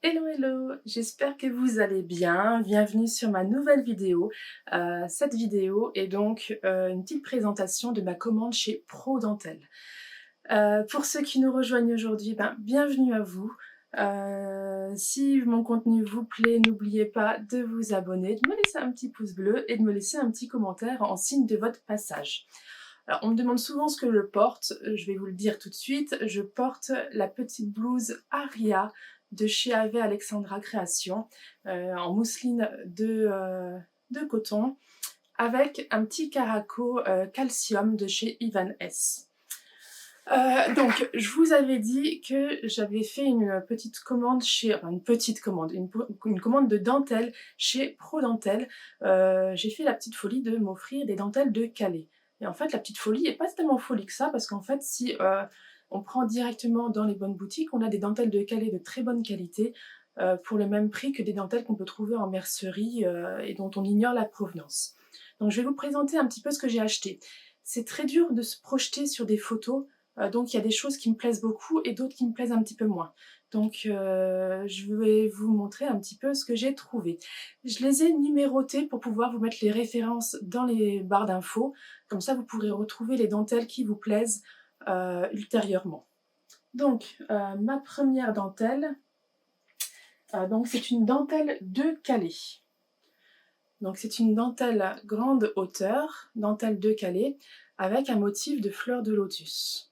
Hello, hello! J'espère que vous allez bien. Bienvenue sur ma nouvelle vidéo. Cette vidéo est donc une petite présentation de ma commande chez ProDentelle. Pour ceux qui nous rejoignent aujourd'hui, bienvenue à vous. Si mon contenu vous plaît, n'oubliez pas de vous abonner, de me laisser un petit pouce bleu et de me laisser un petit commentaire en signe de votre passage. Alors, on me demande souvent ce que je porte, je vais vous le dire tout de suite, je porte la petite blouse Aria de chez Ave Alexandra Création, en mousseline de coton, avec un petit caraco calcium de chez Ivan S. Donc, je vous avais dit que j'avais fait une petite commande une commande de dentelle chez ProDentelle. J'ai fait la petite folie de m'offrir des dentelles de Calais. Et en fait, la petite folie n'est pas tellement folie que ça, parce qu'en fait, si on prend directement dans les bonnes boutiques, on a des dentelles de Calais de très bonne qualité, pour le même prix que des dentelles qu'on peut trouver en mercerie et dont on ignore la provenance. Donc je vais vous présenter un petit peu ce que j'ai acheté. C'est très dur de se projeter sur des photos, donc il y a des choses qui me plaisent beaucoup et d'autres qui me plaisent un petit peu moins. Donc je vais vous montrer un petit peu ce que j'ai trouvé. Je les ai numérotées pour pouvoir vous mettre les références dans les barres d'infos. Comme ça, vous pourrez retrouver les dentelles qui vous plaisent ultérieurement. Donc, ma première dentelle, c'est une dentelle de Calais. Donc c'est une dentelle grande hauteur, dentelle de Calais, avec un motif de fleurs de lotus.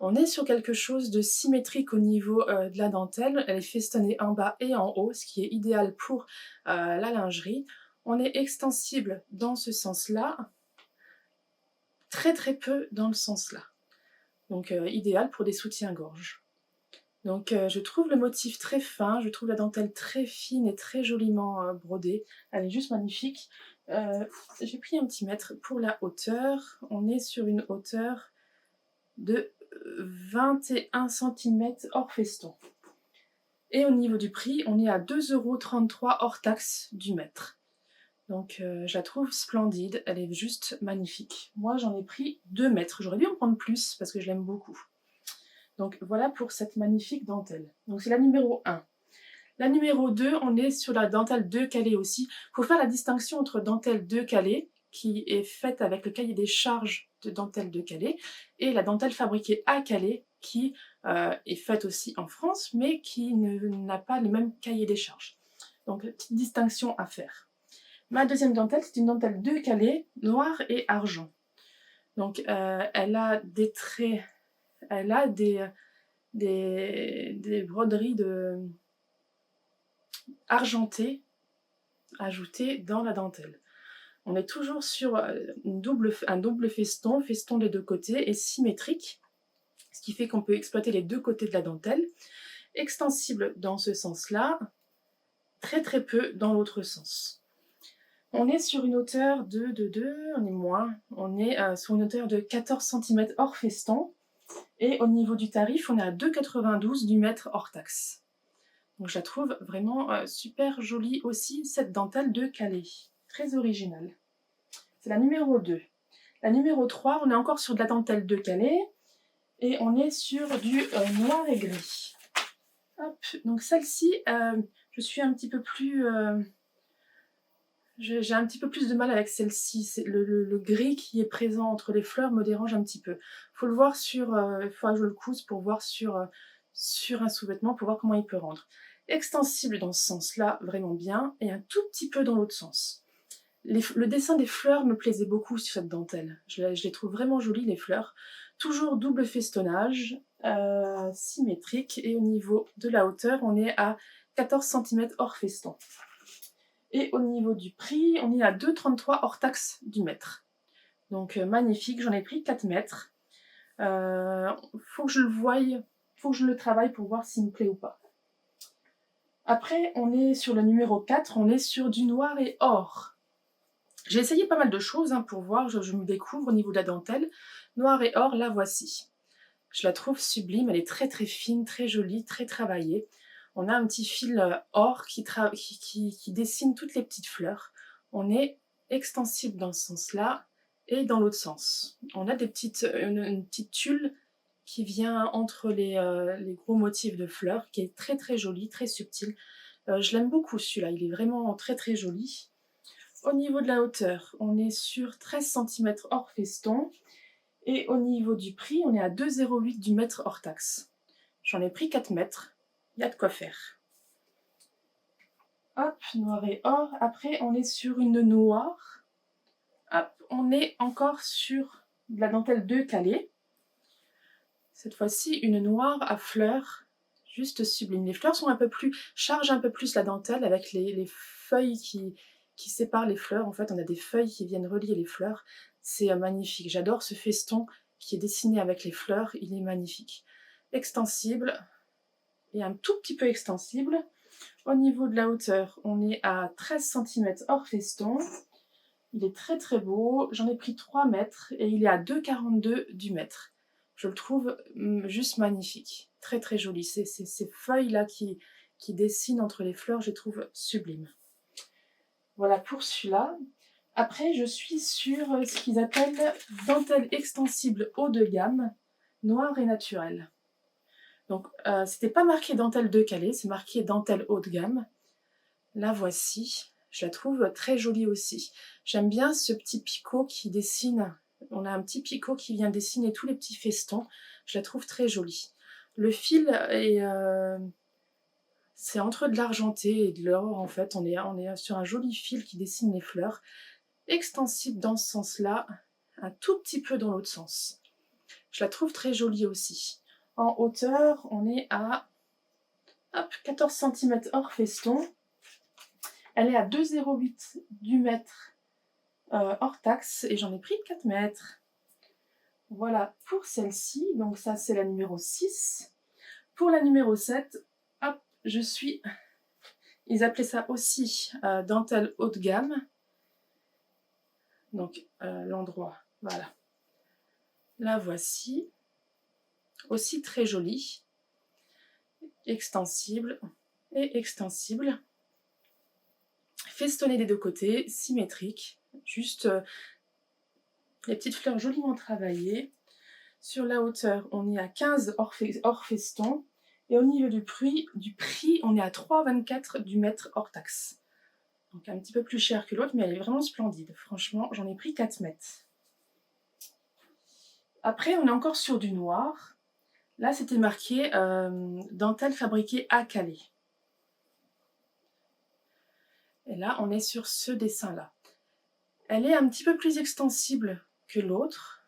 On est sur quelque chose de symétrique au niveau de la dentelle. Elle est festonnée en bas et en haut, ce qui est idéal pour la lingerie. On est extensible dans ce sens-là, très peu dans le sens-là. Donc idéal pour des soutiens-gorge. Donc je trouve le motif très fin, je trouve la dentelle très fine et très joliment brodée. Elle est juste magnifique. J'ai pris un petit mètre pour la hauteur. On est sur une hauteur de 21 cm hors feston. Et au niveau du prix, on est à 2,33 € hors taxe du mètre. Donc je la trouve splendide, elle est juste magnifique. Moi j'en ai pris 2 mètres, j'aurais dû en prendre plus parce que je l'aime beaucoup. Donc voilà pour cette magnifique dentelle. Donc c'est la numéro 1. La numéro 2, on est sur la dentelle de Calais aussi. Il faut faire la distinction entre dentelle de Calais, qui est faite avec le cahier des charges de dentelle de Calais, et la dentelle fabriquée à Calais, qui est faite aussi en France, mais qui n'a pas le même cahier des charges. Donc petite distinction à faire. Ma deuxième dentelle, c'est une dentelle de Calais, noir et argent. Donc elle a des traits, elle a des broderies argentées ajoutées dans la dentelle. On est toujours sur un double feston des deux côtés et symétrique, ce qui fait qu'on peut exploiter les deux côtés de la dentelle, extensible dans ce sens-là, très peu dans l'autre sens. On est sur une hauteur on est sur une hauteur de 14 cm hors feston, et au niveau du tarif, on est à 2,92 € du mètre hors taxe. Donc je la trouve vraiment super jolie aussi, cette dentelle de Calais. Très originale. C'est la numéro 2. La numéro 3, on est encore sur de la dentelle de Calais, et on est sur du noir et gris. Hop, donc celle-ci, je suis un petit peu plus... j'ai un petit peu plus de mal avec celle-ci. Le gris qui est présent entre les fleurs me dérange un petit peu. Faut le voir sur... il faudra que je le couse pour voir sur un sous-vêtement, pour voir comment il peut rendre. Extensible dans ce sens-là, vraiment bien, et un tout petit peu dans l'autre sens. Le dessin des fleurs me plaisait beaucoup sur cette dentelle. Je les trouve vraiment jolies, les fleurs. Toujours double festonnage, symétrique, et au niveau de la hauteur, on est à 14 cm hors feston. Et au niveau du prix, on est à 2,33 € hors taxe du mètre. Donc magnifique, j'en ai pris 4 mètres. Faut que je le voie, faut que je le travaille pour voir s'il me plaît ou pas. Après, on est sur le numéro 4, on est sur du noir et or. J'ai essayé pas mal de choses pour voir, je me découvre au niveau de la dentelle. Noir et or, la voici. Je la trouve sublime, elle est très fine, très jolie, très travaillée. On a un petit fil or qui dessine toutes les petites fleurs. On est extensible dans ce sens-là et dans l'autre sens. On a une petite tulle qui vient entre les gros motifs de fleurs, qui est très très joli, très subtil. Je l'aime beaucoup celui-là, il est vraiment très très joli. Au niveau de la hauteur, on est sur 13 cm hors feston. Et au niveau du prix, on est à 2,08 du mètre hors taxe. J'en ai pris 4 mètres, il y a de quoi faire. Hop, noir et or. Après, on est sur une noire. Hop, on est encore sur de la dentelle 2 calée. Cette fois-ci, une noire à fleurs, juste sublime. Les fleurs sont un peu plus, chargent un peu plus la dentelle avec les feuilles qui séparent les fleurs. En fait, on a des feuilles qui viennent relier les fleurs. C'est magnifique. J'adore ce feston qui est dessiné avec les fleurs. Il est magnifique. Extensible et un tout petit peu extensible. Au niveau de la hauteur, on est à 13 cm hors feston. Il est très très beau. J'en ai pris 3 mètres et il est à 2,42 du mètre. Je le trouve juste magnifique. Très très joli. Ces feuilles-là qui dessinent entre les fleurs, je les trouve sublimes. Voilà pour celui-là. Après, je suis sur ce qu'ils appellent dentelle extensible haut de gamme, noir et naturel. Donc, c'était pas marqué dentelle 2 calée, c'est marqué dentelle haut de gamme. La voici. Je la trouve très jolie aussi. J'aime bien ce petit picot qui dessine. On a un petit picot qui vient dessiner tous les petits festons. Je la trouve très jolie. Le fil est... c'est entre de l'argenté et de l'or en fait. On est sur un joli fil qui dessine les fleurs. Extensible dans ce sens-là, un tout petit peu dans l'autre sens. Je la trouve très jolie aussi. En hauteur, on est à 14 cm hors feston. Elle est à 2,08 du mètre hors taxe et j'en ai pris 4 mètres. Voilà pour celle-ci. Donc ça, c'est la numéro 6. Pour la numéro 7, hop, je suis... Ils appelaient ça aussi dentelle haut de gamme. Donc l'endroit, voilà. La voici. Aussi très jolie. Extensible et extensible. Festonné des deux côtés, symétrique. Juste les petites fleurs joliment travaillées. Sur la hauteur, on est à 15 hors feston. Et au niveau du prix, on est à 3,24 du mètre hors taxe. Donc un petit peu plus cher que l'autre, mais elle est vraiment splendide. Franchement, j'en ai pris 4 mètres. Après, on est encore sur du noir. Là, c'était marqué dentelle fabriquée à Calais. Et là, on est sur ce dessin-là. Elle est un petit peu plus extensible que l'autre,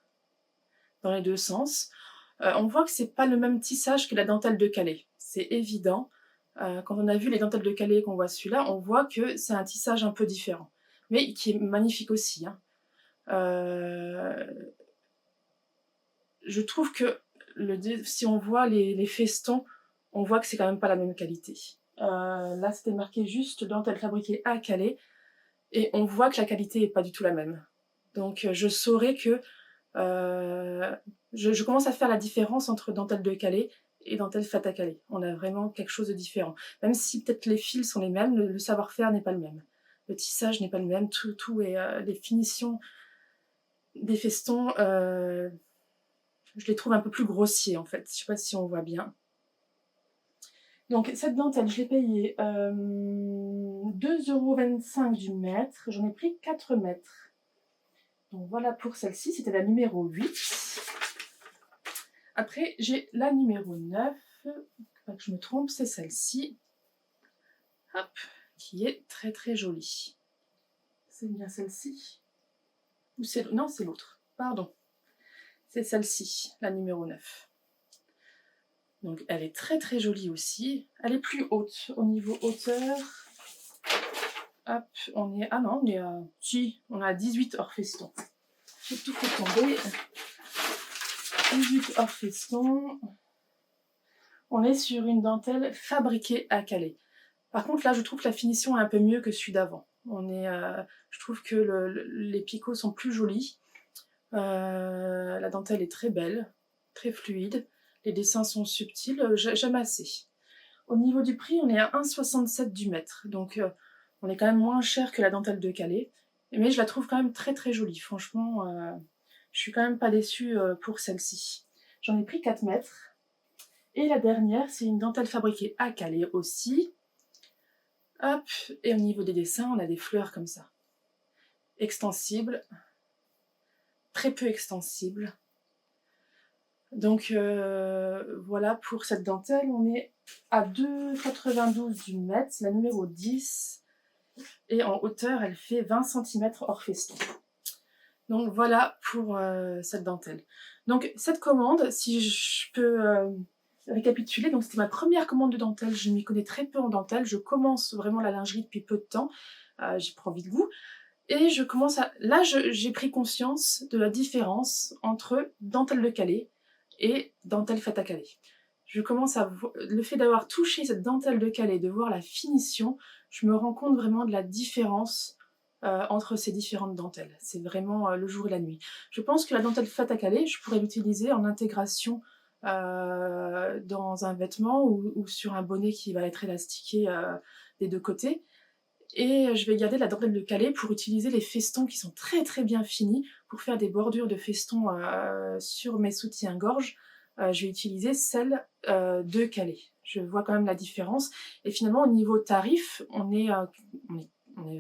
dans les deux sens. On voit que c'est pas le même tissage que la dentelle de Calais. C'est évident. Quand on a vu les dentelles de Calais qu'on voit celui-là, on voit que c'est un tissage un peu différent. Mais qui est magnifique aussi. Hein. Je trouve que si on voit les festons, on voit que c'est quand même pas la même qualité. Là, c'était marqué juste dentelle fabriquée à Calais. Et on voit que la qualité n'est pas du tout la même. Donc je saurais que... je commence à faire la différence entre dentelle de Calais et dentelle faite à Calais. On a vraiment quelque chose de différent. Même si peut-être les fils sont les mêmes, le savoir-faire n'est pas le même. Le tissage n'est pas le même, tout est... les finitions des festons, je les trouve un peu plus grossiers en fait. Je ne sais pas si on voit bien. Donc cette dentelle, je l'ai payée 2,25 € du mètre. J'en ai pris 4 mètres. Donc voilà pour celle-ci, c'était la numéro 8. Après, j'ai la numéro 9. Pas que je me trompe, c'est celle-ci. Hop, qui est très très jolie. C'est bien celle-ci. Ou c'est... Non, c'est l'autre. Pardon. C'est celle-ci, la numéro 9. Donc elle est très très jolie aussi. Elle est plus haute au niveau hauteur. Hop, on est... Ah non, on est à... Si, on est à 18 hors feston. J'ai tout fait tomber. 18 hors feston. On est sur une dentelle fabriquée à Calais. Par contre, là, je trouve que la finition est un peu mieux que celui d'avant. Je trouve que les picots sont plus jolis. La dentelle est très belle, très fluide. Les dessins sont subtils, j'aime assez. Au niveau du prix, on est à 1,67 du mètre. Donc, on est quand même moins cher que la dentelle de Calais. Mais je la trouve quand même très très jolie. Franchement, je suis quand même pas déçue pour celle-ci. J'en ai pris 4 mètres. Et la dernière, c'est une dentelle fabriquée à Calais aussi. Hop, et au niveau des dessins, on a des fleurs comme ça. Extensibles, très peu extensibles. Donc voilà pour cette dentelle, on est à 2,92 du mètre, c'est la numéro 10. Et en hauteur, elle fait 20 cm hors feston. Donc voilà pour cette dentelle. Donc cette commande, si je peux récapituler, donc c'était ma première commande de dentelle, je m'y connais très peu en dentelle, je commence vraiment la lingerie depuis peu de temps, j'ai pris envie de goût, et je commence à... Là, j'ai pris conscience de la différence entre dentelle de Calais et dentelle faite à Calais. Je commence à... Le fait d'avoir touché cette dentelle de Calais, de voir la finition, je me rends compte vraiment de la différence entre ces différentes dentelles. C'est vraiment le jour et la nuit. Je pense que la dentelle faite à Calais, je pourrais l'utiliser en intégration dans un vêtement ou sur un bonnet qui va être élastiqué des deux côtés. Et je vais garder la dentelle de Calais pour utiliser les festons qui sont très très bien finis. Pour faire des bordures de festons sur mes soutiens-gorge, je vais utiliser celle de Calais. Je vois quand même la différence. Et finalement, au niveau tarif, on est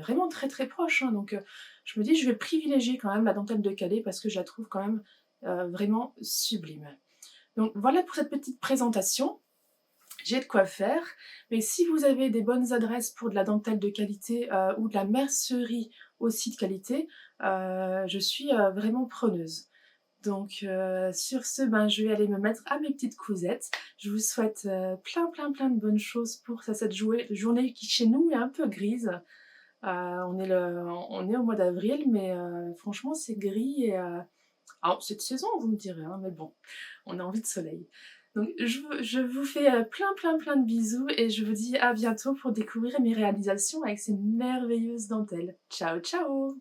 vraiment très très proche. Hein. Donc je me dis, je vais privilégier quand même la dentelle de Calais parce que je la trouve quand même vraiment sublime. Donc voilà pour cette petite présentation. J'ai de quoi faire, mais si vous avez des bonnes adresses pour de la dentelle de qualité ou de la mercerie aussi de qualité, je suis vraiment preneuse. Donc sur ce, je vais aller me mettre à mes petites cousettes. Je vous souhaite plein de bonnes choses pour cette journée qui chez nous est un peu grise. On est au mois d'avril, mais franchement c'est gris et... Alors, c'est de saison, vous me direz, hein, mais bon, on a envie de soleil. Donc, je vous fais plein de bisous et je vous dis à bientôt pour découvrir mes réalisations avec ces merveilleuses dentelles. Ciao, ciao!